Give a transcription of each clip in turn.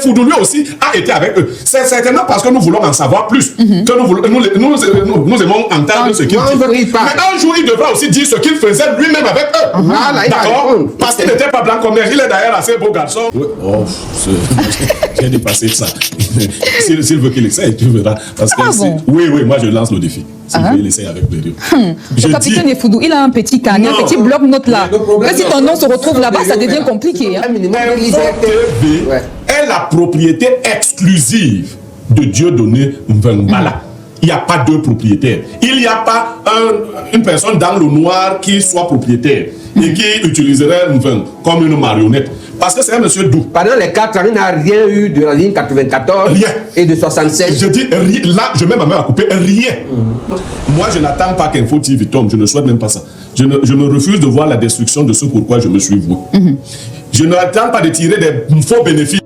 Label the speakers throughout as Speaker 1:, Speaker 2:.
Speaker 1: Foudou lui aussi a été avec eux. C'est certainement parce que nous voulons en savoir plus, que nous aimons entendre ce qu'il dit. Mais un jour, il devra aussi dire ce qu'il faisait lui-même avec eux. D'accord? Parce qu'il n'était pas blanc comme neige. Il est d'ailleurs assez beau garçon. Oh, j'ai dépassé ça. S'il veut qu'il essaye, tu verras. Parce que oui, moi je lance le défi. S'il veut, il essaye avec plaisir.
Speaker 2: Le capitaine Foudou, il a un petit carnet, un petit bloc-notes là. Mais si ton nom se retrouve là-bas, ça devient compliqué.
Speaker 1: Est la propriété exclusive de Dieudonné Mvungbala. Il n'y a pas deux propriétaires. Il n'y a pas une personne dans le noir qui soit propriétaire et qui utiliserait Mvung comme une marionnette. Parce que c'est un monsieur doux.
Speaker 3: Pendant les 4 ans, il n'a rien eu de la ligne 94 et de 67.
Speaker 1: Je dis rien. Là, je mets ma main à couper. Rien. Moi, je n'attends pas qu'Info TV tombe. Je ne souhaite même pas ça. Je me refuse de voir la destruction de ce pourquoi je me suis voué. Je n'attends pas de tirer des faux bénéfices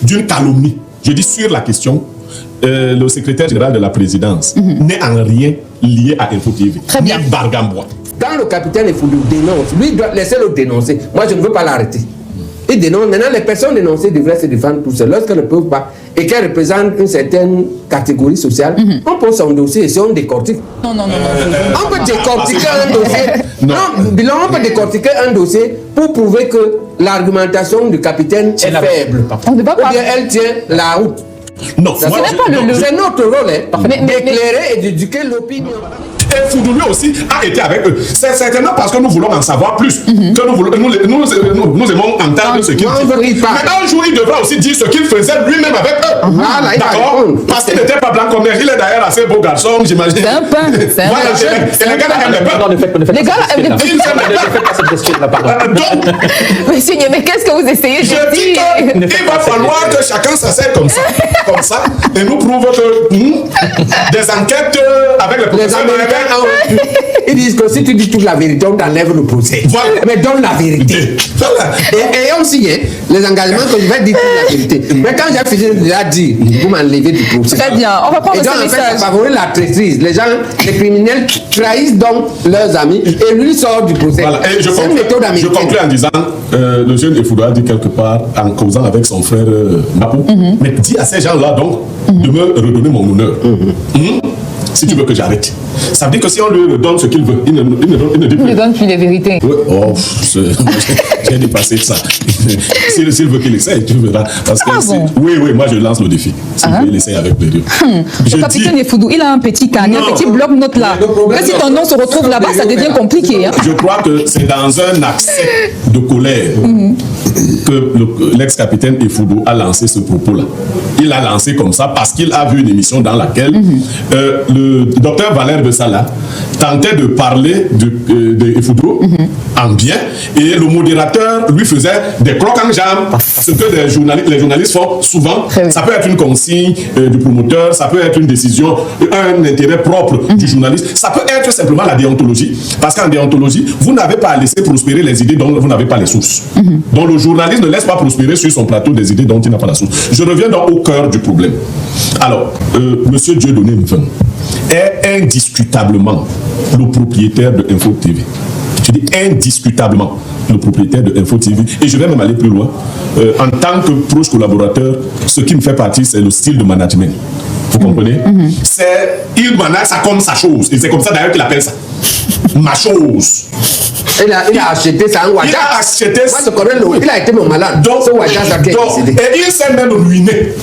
Speaker 1: d'une calomnie. Je dis sur la question, le secrétaire général de la présidence n'est en rien lié à Info TV.
Speaker 2: Très bien.
Speaker 1: Ni Bargambois.
Speaker 3: Quand le capitaine Foudou dénonce, lui doit laisser le dénoncer. Moi, je ne veux pas l'arrêter. Il dénonce. Maintenant, les personnes dénoncées devraient se défendre tout seules. Lorsqu'elles ne peuvent pas et qu'elles représentent une certaine catégorie sociale, on pose son dossier et si on décortique.
Speaker 2: Non.
Speaker 3: On peut décortiquer un dossier. On peut décortiquer un dossier pour prouver que l'argumentation du capitaine est faible.
Speaker 2: On ne va pas.
Speaker 3: Ou bien elle tient la route.
Speaker 1: Non,
Speaker 3: c'est notre rôle d'éclairer et d'éduquer l'opinion.
Speaker 1: Et Foudou lui aussi a été avec eux. C'est certainement parce que nous voulons en savoir plus, que nous aimons entendre ce qu'il dit. Mais un jour, il devra aussi dire ce qu'il faisait lui-même avec eux. D'accord? Parce qu'il n'était pas blanc comme neige. Il est d'ailleurs assez beau garçon, j'imagine.
Speaker 2: C'est un pain.
Speaker 1: Voilà, et les gars là, aiment le pain.
Speaker 2: Les gars là,
Speaker 4: ne faites pas cette gestion-là, pardon.
Speaker 2: Monsieur, mais qu'est-ce que vous essayez de
Speaker 1: dire? Je dis qu'il va falloir que chacun s'asseye comme ça, et nous prouve que des enquêtes avec les professeurs américains.
Speaker 3: Ils disent que si tu dis toute la vérité, on t'enlève le procès.
Speaker 1: Voilà.
Speaker 3: Mais donne la vérité. Voilà. Et on signe les engagements que je vais dire toute la vérité. Mais quand j'ai fini de la dire, vous m'enlevez du procès.
Speaker 2: Très bien, on va prendre ce message.
Speaker 3: Ça favorise la traîtrise. Les gens, les criminels trahissent donc leurs amis et lui sort du procès.
Speaker 1: Voilà. Et je conclue en disant, le jeune Foudou a dit quelque part, en causant avec son frère Napo, mais dis à ces gens-là donc de me redonner mon honneur. Si tu veux que j'arrête. Ça veut dire que si on lui donne ce qu'il veut, il ne dit plus.
Speaker 2: Il ne donne plus les vérités.
Speaker 1: Oh, j'ai dépassé ça. S'il veut qu'il essaye, tu verras. Parce que oui, moi je lance le défi. S'il veut, il essaye avec plaisir.
Speaker 2: Le capitaine Foudou, il a un petit carnet, un petit bloc-notes là. Mais si ton nom se retrouve là-bas, ça devient compliqué.
Speaker 1: Je crois que c'est dans un accès de colère que l'ex-capitaine Foudou a lancé ce propos-là. Il l'a lancé comme ça parce qu'il a vu une émission dans laquelle le docteur Valère Bessala tentait de parler de Foudou en bien et le modérateur lui faisait des crocs en jambes, ce que les journalistes font souvent. Ça peut être une consigne du promoteur, ça peut être une décision, un intérêt propre du journaliste, ça peut être simplement la déontologie, parce qu'en déontologie, vous n'avez pas à laisser prospérer les idées dont vous n'avez pas les sources. Donc le journaliste ne laisse pas prospérer sur son plateau des idées dont il n'a pas la source. Je reviens donc au cœur du problème. Alors, monsieur Dieudonné Mvung est indiscutablement le propriétaire de Info TV. Je dis indiscutablement le propriétaire de Info TV. Et je vais même aller plus loin. En tant que proche collaborateur, ce qui me fait partie, c'est le style de management. Vous comprenez? Il manage ça comme sa chose. Et c'est comme ça d'ailleurs qu'il appelle ça. Ma chose.
Speaker 3: Il a acheté ça en Ouadja.
Speaker 1: Il a acheté ça.
Speaker 3: Moi, je connais le. Il a été mon malade. Donc, c'est Ouadja ça qui a décidé.
Speaker 1: Et il s'est même ruiné.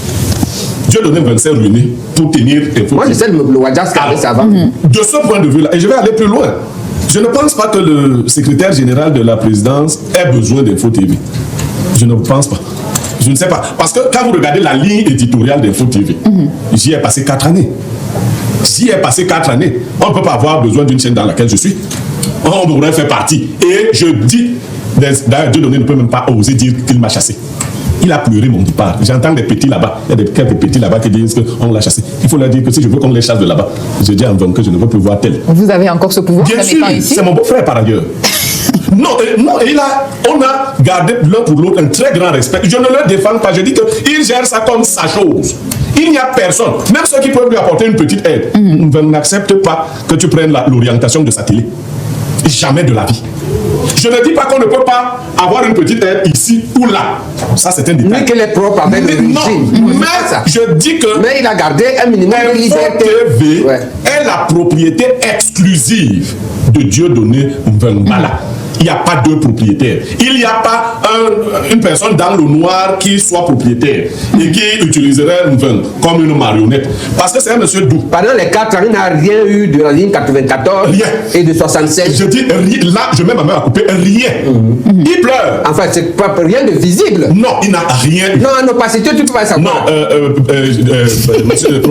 Speaker 1: Dieudonné Mvung s'est ruiné pour tenir Info.
Speaker 3: Moi, je sais le Ouadja ce qu'il avait avant.
Speaker 1: De ce point de vue-là, et je vais aller plus loin, je ne pense pas que le secrétaire général de la présidence ait besoin d'Info TV. Je ne pense pas. Je ne sais pas. Parce que quand vous regardez la ligne éditoriale d'Info TV, j'y ai passé 4 années. J'y ai passé 4 années. On ne peut pas avoir besoin d'une chaîne dans laquelle je suis. On devrait faire partie. Et je dis, d'ailleurs, Dieudonné ne peut même pas oser dire qu'il m'a chassé. Il a pleuré mon départ. J'entends des petits là-bas. Il y a quelques petits là-bas qui disent qu'on l'a chassé. Il faut leur dire que si je veux qu'on les chasse de là-bas, je dis à Mvung que je ne veux plus voir tel.
Speaker 2: Vous avez encore ce pouvoir?
Speaker 1: Bien sûr, c'est mon beau-frère par ailleurs. Non, on a gardé l'un pour l'autre un très grand respect. Je ne le défends pas. Je dis qu'il gère ça comme sa chose. Il n'y a personne, même ceux qui peuvent lui apporter une petite aide, n'accepte pas que tu prennes l'orientation de sa télé. Jamais de la vie. Je ne dis pas qu'on ne peut pas avoir une petite aide ici ou là. Ça, c'est un détail.
Speaker 3: Mais qu'elle est propre avec le régime.
Speaker 1: Mais je dis que
Speaker 3: mais il a gardé un minimum de liberté.
Speaker 1: FOTV est la propriété exclusive de Dieudonné Mvembala. Il n'y a pas deux propriétaires. Il n'y a pas une personne dans le noir qui soit propriétaire et qui utiliserait Mveng comme une marionnette. Parce que c'est un monsieur doux.
Speaker 3: Pendant les 4 ans, il n'a rien eu de la ligne 94
Speaker 1: rien.
Speaker 3: Et de 76.
Speaker 1: Je dis rien. Là, je mets ma main à couper. Rien. Il pleure.
Speaker 3: Enfin, c'est pas rien de visible.
Speaker 1: Non, il n'a rien eu.
Speaker 3: Non, non, parce que tu peux pas savoir.
Speaker 1: Non, monsieur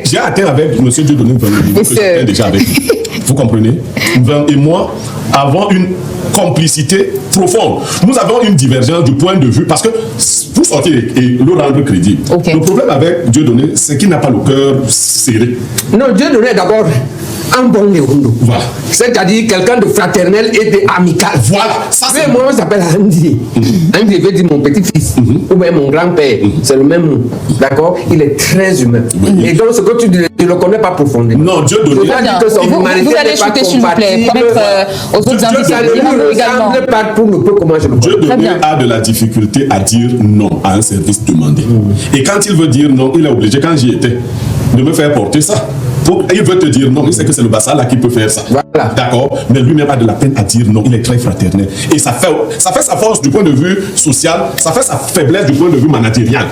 Speaker 1: j'ai atteint avec monsieur Dieudonné Mveng, que j'étais déjà avec lui. Vous comprenez? Mveng et moi avons une complicité profonde. Nous avons une divergence du point de vue parce que pour sortir et le rendre crédible.
Speaker 2: Okay.
Speaker 1: Le problème avec Dieudonné, c'est qu'il n'a pas le cœur serré.
Speaker 3: Non, Dieudonné est d'abord un bon Léondo.
Speaker 1: Voilà.
Speaker 3: C'est-à-dire quelqu'un de fraternel et d'amical.
Speaker 1: Voilà. Ça,
Speaker 3: mais moi, on s'appelle Andy. Andy veut dire mon petit-fils ou bien mon grand-père. C'est le même mot. D'accord? Il est très humain. Et donc, ce que tu dis, tu ne le connais pas profondément.
Speaker 1: Non, Dieudonné.
Speaker 2: Vous allez chuter, s'il vous plaît, permettre aux autres invités
Speaker 3: Ça ne
Speaker 2: de dire
Speaker 3: lui
Speaker 2: également.
Speaker 3: ressemble pas pour le peu comment je le vois.
Speaker 1: Dieudonné a de la difficulté à dire non à un service demandé. Et quand il veut dire non, il est obligé, quand j'y étais, de me faire porter ça. Il veut te dire non, il sait que c'est le Bassa là qui peut faire ça.
Speaker 3: Voilà.
Speaker 1: D'accord? Mais lui-même a de la peine à dire non, il est très fraternel. Et ça fait sa force du point de vue social, ça fait sa faiblesse du point de vue managérial.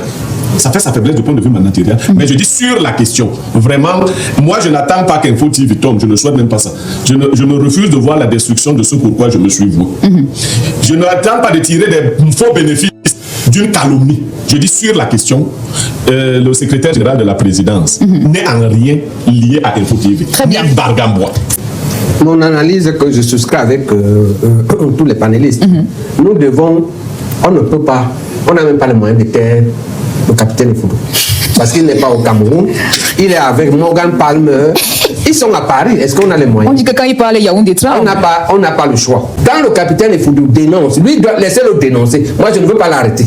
Speaker 1: Ça fait sa faiblesse du point de vue managérial. Mais je dis sur la question, vraiment, moi je n'attends pas qu'Info TV tombe, je ne souhaite même pas ça. Je me refuse de voir la destruction de ce pourquoi je me suis voué. Je n'attends pas de tirer des faux bénéfices d'une calomnie. Je dis sur la question, le secrétaire général de la présidence n'est en rien lié à Info TV.
Speaker 2: Très bien.
Speaker 1: Ni Bargambois.
Speaker 3: Mon analyse que je souscris avec tous les panélistes, nous devons, on ne peut pas, on n'a même pas les moyens de taire le capitaine de football. Parce qu'il n'est pas au Cameroun, il est avec Morgan Palmer. Ils sont à Paris, est-ce qu'on a les moyens?
Speaker 2: On dit que quand il parle, il y a un détrain.
Speaker 3: On n'a pas le choix. Quand le capitaine de football dénonce, lui doit laisser le dénoncer. Moi, je ne veux pas l'arrêter.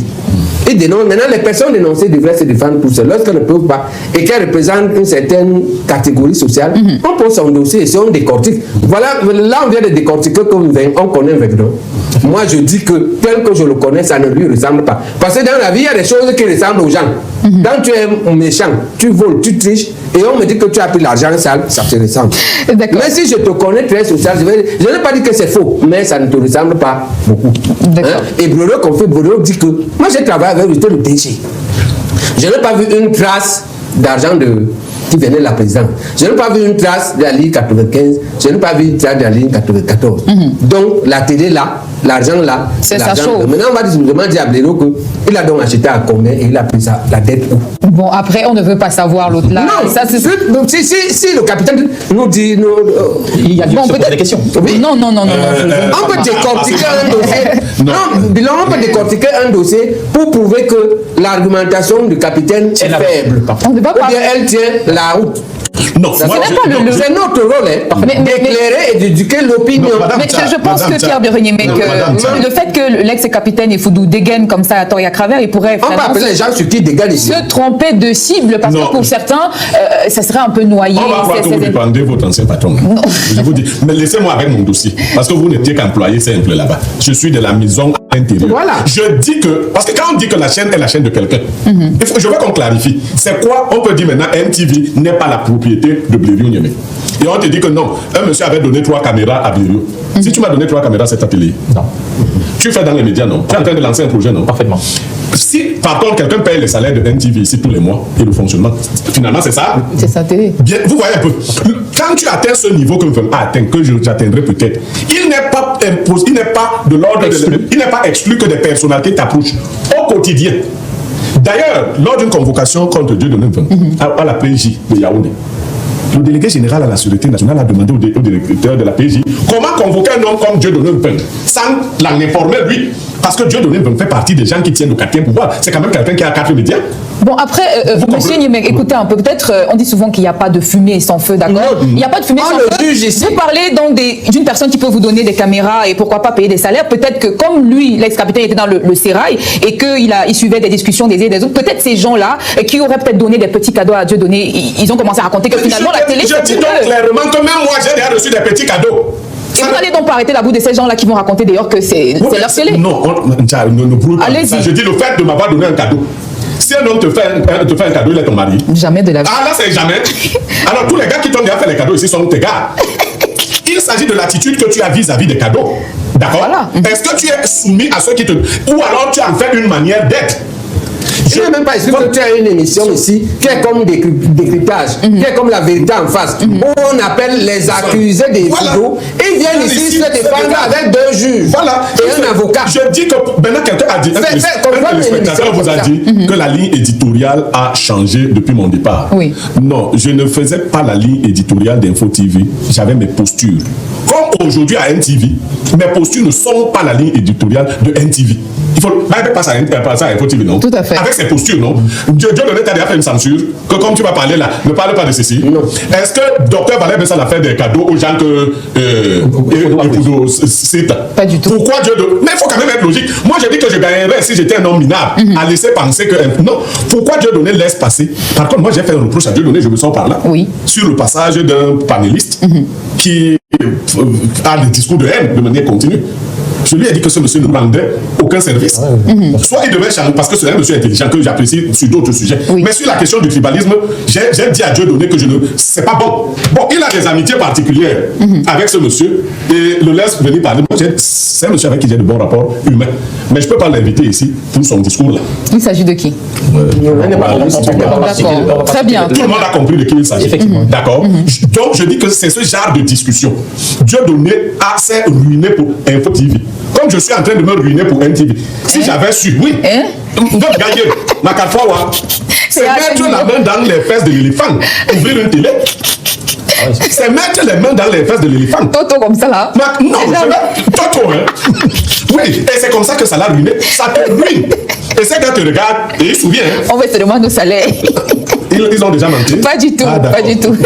Speaker 3: Il dénonce. Maintenant, les personnes dénoncées devraient se défendre tout seules. Lorsqu'elles ne peuvent pas et qu'elles représentent une certaine catégorie sociale, on pose son dossier et si on décortique. Voilà, là, on vient de décortiquer comme on connaît Vegdon. Moi, je dis que tel que je le connais, ça ne lui ressemble pas. Parce que dans la vie, il y a des choses qui ressemblent aux gens. Quand tu es méchant, tu voles, tu triches, et on me dit que tu as pris l'argent sale, ça te ressemble. Mais si je te connais très social, je n'ai pas dit que c'est faux, mais ça ne te ressemble pas beaucoup. Hein? Et Bruno dit que moi j'ai travaillé avec le DG. Je n'ai pas vu une trace d'argent qui venait de la présidence. Je n'ai pas vu une trace de la ligne 95, je n'ai pas vu une trace de la ligne 94. Donc la télé là, l'argent là,
Speaker 2: c'est ça chaud.
Speaker 3: Maintenant on va demander à Bléro qu'il a donc acheté à combien et il a pris la dette où.
Speaker 2: Bon, après on ne veut pas savoir l'autre là.
Speaker 3: Non,
Speaker 2: ça,
Speaker 3: si le capitaine nous dit...
Speaker 4: il y a peut-être des questions.
Speaker 3: Oui.
Speaker 2: Non.
Speaker 3: On peut décortiquer un dossier. On peut décortiquer un dossier pour prouver que l'argumentation du capitaine est faible.
Speaker 2: On ne va pas.
Speaker 3: Ou bien elle tient la route.
Speaker 1: Non,
Speaker 3: c'est notre rôle, d'éclairer et d'éduquer l'opinion.
Speaker 2: Mais je pense que Pierre Bérénier, le fait que l'ex-capitaine Effoudou dégaine comme ça à tort et à travers, il pourrait
Speaker 3: on va appeler les gens sur qui dégaine ici.
Speaker 2: Se tromper de cible parce que pour certains, ça serait un peu noyé.
Speaker 1: On va croire que vous dépendez de votre ancien patron. Je vous dis, mais laissez-moi avec mon dossier. Parce que vous n'étiez qu'employé simple là-bas. Je suis de la maison intérieure. Voilà. Je dis que, parce que quand on dit que la chaîne est la chaîne de quelqu'un, je veux qu'on clarifie. C'est quoi? On peut dire maintenant MTV n'est pas la propriété de Blériot Niamey. Et on te dit que non, un monsieur avait donné 3 caméras à Blériot. Si tu m'as donné 3 caméras, c'est ta télé. Non. Tu fais dans les médias, non? Tu es en train de lancer un projet, non? Parfaitement. Si, par contre, quelqu'un paye les salaires de MTV ici tous les mois et le fonctionnement, finalement, c'est ça? C'est sa télé. Bien, vous voyez un peu. Quand tu atteins ce niveau que j'atteindrai peut-être, il n'est pas imposé, il n'est pas de l'ordre il n'est pas exclu que des personnalités t'approchent au quotidien. D'ailleurs, lors d'une convocation contre Dieudonné à la PJ de Yaoundé, le délégué général à la Sûreté nationale a demandé au directeur de la PJ comment convoquer un homme comme Dieudonné sans l'en informer lui. Parce que Dieudonné fait partie des gens qui tiennent le 4e pouvoir. C'est quand même quelqu'un qui a 4 médias.
Speaker 2: Bon, après, monsieur Niamey, écoutez un peu, peut-être, on dit souvent qu'il n'y a pas de fumée sans feu, d'accord? Il n'y a pas de fumée sans feu. Vous parlez donc d'une personne qui peut vous donner des caméras et pourquoi pas payer des salaires. Peut-être que comme lui, l'ex-capitaine était dans le sérail et qu'il suivait des discussions des uns et des autres, peut-être ces gens-là qui auraient peut-être donné des petits cadeaux à Dieudonné, ils ont commencé à raconter que finalement la télé...
Speaker 1: Je dis donc clairement que même moi, j'ai déjà reçu des petits cadeaux.
Speaker 2: Et vous n'allez donc pas arrêter la bouche de ces gens-là qui vont raconter d'ailleurs que c'est leur télé.
Speaker 1: Non, ne brûle pas.
Speaker 2: Allez-y.
Speaker 1: Je dis le fait de m'avoir donné un cadeau. Si un homme te fait un cadeau, il est ton mari.
Speaker 2: Jamais de la vie.
Speaker 1: Ah là, c'est jamais. Alors tous les gars qui t'ont déjà fait les cadeaux ici sont tes gars. Il s'agit de l'attitude que tu as vis-à-vis des cadeaux. D'accord?
Speaker 2: Voilà.
Speaker 1: Est-ce que tu es soumis à ceux qui te... Ou alors tu en fais une manière d'être?
Speaker 3: Je n'ai même pas expliqué que tu as une émission ici qui est comme décryptage, qui est comme la vérité en face, où on appelle les accusés des vidéos. Ils viennent ici se défendre avec 2 juges et un avocat.
Speaker 1: Je dis que maintenant quelqu'un a dit, un téléspectateur vous a dit que la ligne éditoriale a changé depuis mon départ.
Speaker 2: Oui.
Speaker 1: Non, je ne faisais pas la ligne éditoriale d'Info TV, j'avais mes postures. Comme aujourd'hui à NTV, mes postures ne sont pas la ligne éditoriale de NTV. Il faut passer à Info TV, non?
Speaker 2: Tout à fait.
Speaker 1: Avec ses postures, non? Dieu donné, t'as déjà fait une censure, que comme tu vas parler là, ne parle pas de ceci. Est-ce que Dr Valère Bessal a fait des cadeaux aux gens que Efudo cite?
Speaker 2: Pas du tout.
Speaker 1: Pourquoi Dieu donne? Mais il faut quand même être logique. Moi, j'ai dit que je gagnerais si j'étais un homme minable, à laisser penser que... Non. Pourquoi Dieu donné laisse passer? Par contre, moi, j'ai fait un reproche à Dieu donné, je me sors par là.
Speaker 2: Oui.
Speaker 1: Sur le passage d'un panéliste qui a des discours de haine de manière continue. Je lui ai dit que ce monsieur ne rendait aucun service. Soit il devait changer, parce que c'est un monsieur intelligent que j'apprécie sur d'autres sujets. Oui. Mais sur la question du tribalisme, j'ai dit à Dieu donné que c'est pas bon. Bon, il a des amitiés particulières avec ce monsieur et le laisse venir parler. C'est un monsieur avec qui j'ai de bons rapports humains. Mais je ne peux pas l'inviter ici pour son discours là.
Speaker 2: Il s'agit de qui? D'accord. Très bien.
Speaker 1: Tout le monde a compris de qui il s'agit. D'accord. Donc je dis que c'est ce genre de discussion. Dieu donné s'est ruiné pour Info TV. Comme je suis en train de me ruiner pour NTV. Si j'avais su, oui. Vous pouvez gagner. Ma 4 fois, c'est mettre la main dans les fesses de l'éléphant. Ouvrir une télé. C'est mettre les mains dans les fesses de l'éléphant.
Speaker 2: Toto comme ça là.
Speaker 1: Non, Toto, hein. Oui, et c'est comme ça que ça l'a ruiné. Ça te ruine. Et c'est quand tu regardes, et il se souvient.
Speaker 2: On va se demander nos salaires.
Speaker 1: Ils ont déjà menti.
Speaker 2: Pas du tout, pas du tout.